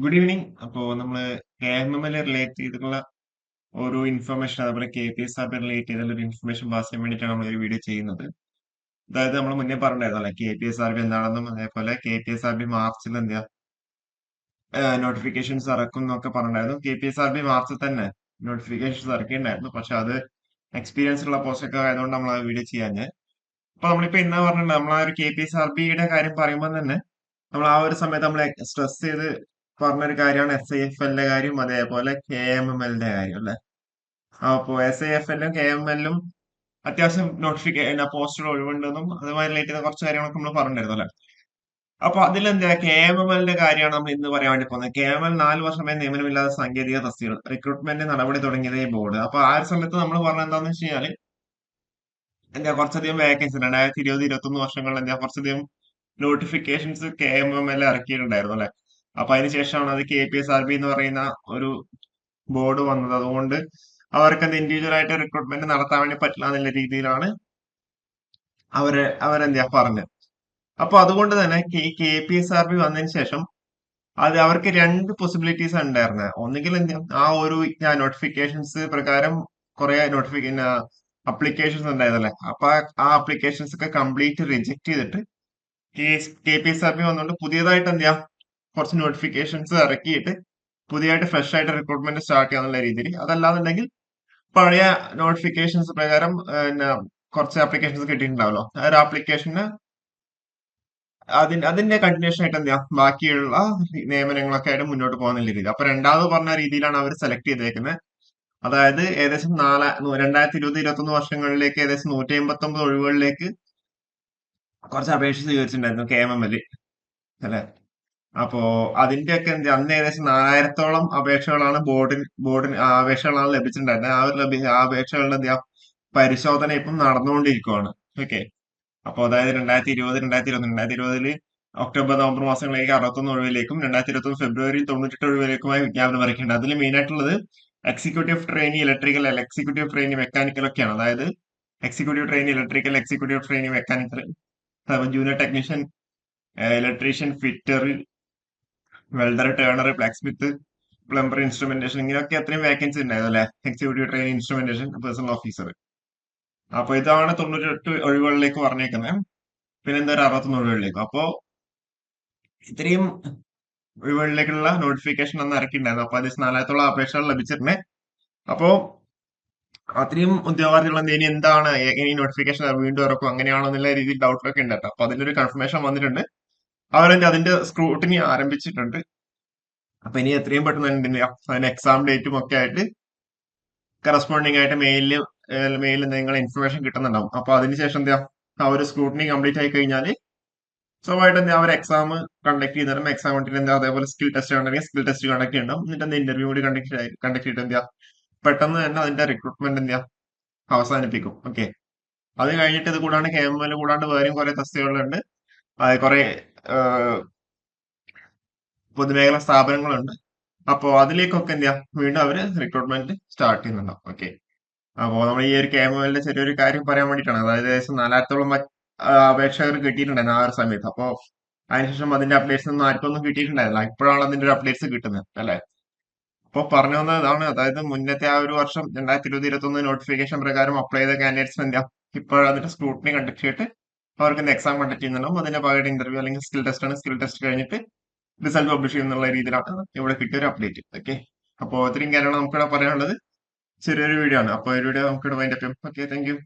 Good evening. അപ്പോ നമ്മള് KMML relate ചെയ്തിട്ടുള്ള ഒരു ഇൻഫർമേഷൻ അതുപോലെ KPSRB റിലേറ്റ് ചെയ്തുള്ള ഒരു ഇൻഫർമേഷൻ പാസ് ചെയ്യാൻ വേണ്ടിയിട്ടാണ് നമ്മൾ ഒരു വീഡിയോ ചെയ്യുന്നത്. അതായത് നമ്മൾ മുന്നേ പറഞ്ഞിരുന്നല്ലേ KPSRB എന്താണെന്നും അതേപോലെ KPSRB മാർച്ചിൽ എന്താ നോട്ടിഫിക്കേഷൻസ് ഇറക്കും എന്നൊക്കെ പറഞ്ഞിട്ടുണ്ടായിരുന്നു. KPSRB മാർച്ചിൽ തന്നെ നോട്ടിഫിക്കേഷൻസ് ഇറക്കിയിട്ടുണ്ടായിരുന്നു. പക്ഷെ അത് എക്സ്പീരിയൻസ് ഉള്ള പോസ്റ്റ് ഒക്കെ ആയതുകൊണ്ട് നമ്മൾ ആ വീഡിയോ ചെയ്യാഞ്ഞ്. അപ്പൊ നമ്മളിപ്പോ ഇന്നാ പറഞ്ഞിട്ടുണ്ട് നമ്മൾ ആ ഒരു KPSRBയുടെ കാര്യം പറയുമ്പോൾ തന്നെ നമ്മൾ ആ ഒരു സമയത്ത് നമ്മൾ സ്ട്രെസ് ചെയ്ത് പറഞ്ഞൊരു കാര്യമാണ് SIFLന്റെ കാര്യം അതേപോലെ KMMLന്റെ കാര്യം അല്ലെ. അപ്പോ SIFLും KMMLും അത്യാവശ്യം പോസ്റ്റുകൾ ഒഴിവുണ്ടെന്നും അതുമായി റിലേറ്റ് ചെയ്ത കുറച്ച് കാര്യങ്ങളൊക്കെ നമ്മൾ പറഞ്ഞിരുന്നു അല്ലെ. അപ്പൊ അതിലെന്താ KMMLന്റെ കാര്യമാണ് നമ്മൾ ഇന്ന് പറയാൻ വേണ്ടി പോകുന്നത്. KML 4 വർഷമായി നിയമനമില്ലാത്ത സാങ്കേതിക തസ്തികകൾ റിക്രൂട്ട്മെന്റ് നടപടി തുടങ്ങിയതേ ബോർഡ്. അപ്പൊ ആ ഒരു സമയത്ത് നമ്മൾ പറഞ്ഞ എന്താന്ന് വെച്ച് കഴിഞ്ഞാല് എന്താ കുറച്ചധികം വേക്കൻസി 2020-2021 വർഷങ്ങളിൽ എന്താ കുറച്ചധികം നോട്ടിഫിക്കേഷൻസ് KMML ഇറക്കിയിട്ടുണ്ടായിരുന്നു അല്ലെ. അപ്പൊ അതിനുശേഷമാണ് അത് KPSRB എന്ന് പറയുന്ന ഒരു ബോർഡ് വന്നത്. അതുകൊണ്ട് അവർക്ക് അത് ഇൻഡിവിജ്വൽ ആയിട്ട് റിക്രൂട്ട്മെന്റ് നടത്താൻ വേണ്ടി പറ്റില്ല എന്നുള്ള രീതിയിലാണ് അവരെന്താ പറഞ്ഞത്. അപ്പൊ അതുകൊണ്ട് തന്നെ KPSRB വന്നതിന് ശേഷം അത് അവർക്ക് രണ്ട് പോസിബിലിറ്റീസ് ഉണ്ടായിരുന്നത്. ഒന്നുകിൽ എന്താ ആ ഒരു നോട്ടിഫിക്കേഷൻസ് പ്രകാരം കുറെ അപ്ലിക്കേഷൻസ് ഉണ്ടായതല്ലേ. അപ്പൊ ആ അപ്ലിക്കേഷൻസ് ഒക്കെ കംപ്ലീറ്റ് റിജക്ട് ചെയ്തിട്ട് KPSRB വന്നുകൊണ്ട് പുതിയതായിട്ട് എന്താ കുറച്ച് നോട്ടിഫിക്കേഷൻസ് ഇറക്കിയിട്ട് പുതിയതായിട്ട് ഫ്രഷ് ആയിട്ട് റിക്രൂട്ട്മെന്റ് സ്റ്റാർട്ട് ചെയ്യാന്നുള്ള രീതിയിൽ. അതല്ലാന്നുണ്ടെങ്കിൽ പഴയ നോട്ടിഫിക്കേഷൻസ് പ്രകാരം പിന്നെ കുറച്ച് ആപ്ലിക്കേഷൻസ് കിട്ടിയിട്ടുണ്ടാവല്ലോ. ആ ഒരു ആപ്ലിക്കേഷന് അതിന്റെ കണ്ടിന്യൂഷൻ ആയിട്ട് എന്താ ബാക്കിയുള്ള നിയമനങ്ങളൊക്കെ ആയിട്ട് മുന്നോട്ട് പോകാന്നുള്ള രീതി. അപ്പൊ രണ്ടാമത് പറഞ്ഞ രീതിയിലാണ് അവർ സെലക്ട് ചെയ്തേക്കുന്നത്. അതായത് ഏകദേശം 2020-2021 വർഷങ്ങളിലേക്ക് ഏകദേശം 189 ഒഴിവുകളിലേക്ക് കുറച്ച് അപേക്ഷ സ്വീകരിച്ചിട്ടുണ്ടായിരുന്നു KMML അല്ലെ. അപ്പോ അതിന്റെയൊക്കെ അന്ന് ഏകദേശം 4000-ഓളം അപേക്ഷകളാണ് ബോർഡിന് അപേക്ഷകളാണ് ലഭിച്ചിട്ടുണ്ടായിരുന്നത്. ആ അപേക്ഷകളുടെ പരിശോധന ഇപ്പം നടന്നുകൊണ്ടിരിക്കുകയാണ്. ഓക്കെ. അപ്പൊ അതായത് 2020 ഒക്ടോബർ നവംബർ മാസങ്ങളിലേക്ക് 61 ഒഴിവിലേക്കും 2021 ഫെബ്രുവരിയിൽ 98 ഒഴിവിലേക്കുമായി വിജ്ഞാപനം ഇറക്കിയിട്ടുണ്ട്. അതിൽ മെയിൻ ആയിട്ടുള്ളത് executive trainee electrical, executive trainee mechanical ഒക്കെയാണ്. അതായത് executive trainee electrical, executive trainee mechanical, junior technician, electrician, fitter, welder, turner, black Smith, plumber, instrumentation ഇങ്ങനെയൊക്കെ അത്രയും വേക്കൻസി ഉണ്ടായിരുന്നു അല്ലെ. Executive trainee instrumentation personnel officer. അപ്പൊ ഇതാണ് 98 ഒഴിവുകളിലേക്ക് പറഞ്ഞേക്കുന്നത്. പിന്നെ എന്താ 61 ഒഴിവുകളിലേക്ക്. അപ്പോ ഇത്രയും ഒഴിവുകളിലേക്കുള്ള നോട്ടിഫിക്കേഷൻ അന്ന് ഇറക്കിയിട്ടുണ്ടായിരുന്നു. അപ്പൊ അതിൽ 4000-ഓളം അപേക്ഷകൾ ലഭിച്ചിട്ടുണ്ട്. അപ്പോ അത്രയും ഉദ്യോഗാർത്ഥികൾ ഇനി എന്താണ് ഇനി നോട്ടിഫിക്കേഷൻ വീണ്ടും ഇറക്കും അങ്ങനെയാണോ എന്നുള്ള രീതിയിൽ ഡൗട്ടൊക്കെ ഉണ്ട് കേട്ടോ. അപ്പൊ അതിന്റെ ഒരു കൺഫർമേഷൻ വന്നിട്ടുണ്ട്. അതിന്റെ സ്ക്രൂട്ടിനി ആരംഭിച്ചിട്ടുണ്ട്. അപ്പൊ ഇനി എത്രയും പെട്ടെന്ന് അതിന് എക്സാം ഡേറ്റും ഒക്കെ ആയിട്ട് കറസ്പോണ്ടിങ് ആയിട്ട് മെയിലിൽ നിങ്ങൾ ഇൻഫർമേഷൻ കിട്ടുന്നുണ്ടാവും. അപ്പൊ അതിനുശേഷം എന്താ ആ ഒരു സ്ക്രൂട്ടിനി കംപ്ലീറ്റ് ആയി കഴിഞ്ഞാൽ സ്വാഭാവികമായിട്ട് എന്താ അവർ എക്സാം കണ്ടക്ട് ചെയ്തിട്ടും എക്സാം കണ്ടിട്ട് എന്താ അതേപോലെ സ്കിൽ ടെസ്റ്റ് ഉണ്ടെങ്കിൽ സ്കിൽ ടെസ്റ്റ് കണ്ടക്ട് ചെയ്യണം. എന്നിട്ട് എന്താ ഇന്റർവ്യൂ കൂടി കണ്ടക്ട് ചെയ്തിട്ട് എന്താ പെട്ടെന്ന് തന്നെ അതിന്റെ റിക്രൂട്ട്മെന്റ് എന്താ അവസാനിപ്പിക്കും. ഓക്കെ. അത് കഴിഞ്ഞിട്ട് ഇത് കൂടാണ്ട് KML കൂടാണ്ട് വേറെയും കുറെ തസ്തികകളുണ്ട്. കുറെ പൊതുമേഖലാ സ്ഥാപനങ്ങളുണ്ട്. അപ്പോ അതിലേക്കൊക്കെ എന്താ വീണ്ടും അവര് റിക്രൂട്ട്മെന്റ് സ്റ്റാർട്ട് ചെയ്യുന്നുണ്ടാവും. ഓക്കെ. അപ്പോ നമ്മൾ ഈ ഒരു KMLന്റെ ചെറിയൊരു കാര്യം പറയാൻ വേണ്ടിയിട്ടാണ്. അതായത് ഏകദേശം 4000-ഓളം അപേക്ഷകർ കിട്ടിയിട്ടുണ്ടായിരുന്നു ആ ഒരു സമയത്ത്. അപ്പോ അതിനുശേഷം അതിന്റെ അപ്ഡേറ്റ്സ് ഒന്നും ആർക്കൊന്നും കിട്ടിയിട്ടുണ്ടായിരുന്നില്ല. ഇപ്പോഴാണ് അതിന്റെ ഒരു അപ്ഡേറ്റ്സ് കിട്ടുന്നത് അല്ലെ. അപ്പൊ പറഞ്ഞു വന്നത് ഇതാണ്. അതായത് മുന്നത്തെ ആ ഒരു വർഷം 2020-2021 നോട്ടിഫിക്കേഷൻ പ്രകാരം അപ്ലൈ ചെയ്ത കാൻഡിഡേറ്റ്സ് എന്താ ഇപ്പോഴും അതിന്റെ സ്ക്രൂട്ടിനി കണ്ടക്ട് ചെയ്തിട്ട് അവർക്ക് എക്സാം കണ്ടക്ട് ചെയ്യുന്നുണ്ടാവും. അതിന്റെ ഭാഗമായിട്ട് ഇന്റർവ്യൂ അല്ലെങ്കിൽ സ്കിൽ ടെസ്റ്റ് ആണ്. സ്കിൽ ടെസ്റ്റ് കഴിഞ്ഞിട്ട് റിസൾട്ട് പബ്ലിഷ് ചെയ്യുന്നുള്ള രീതിയിലാണ് ഇവിടെ കിട്ടിയ ഒരു അപ്ഡേറ്റ്. ഓക്കെ. അപ്പോൾ ഇത്രയും കാര്യമാണ് നമുക്കിവിടെ പറയാനുള്ളത്. ചെറിയൊരു വീഡിയോ ആണ്. അപ്പോൾ ഈ വീഡിയോ നമുക്കിവിടെ വൈൻഡപ്പ് ചെയ്യാം. Okay, thank you.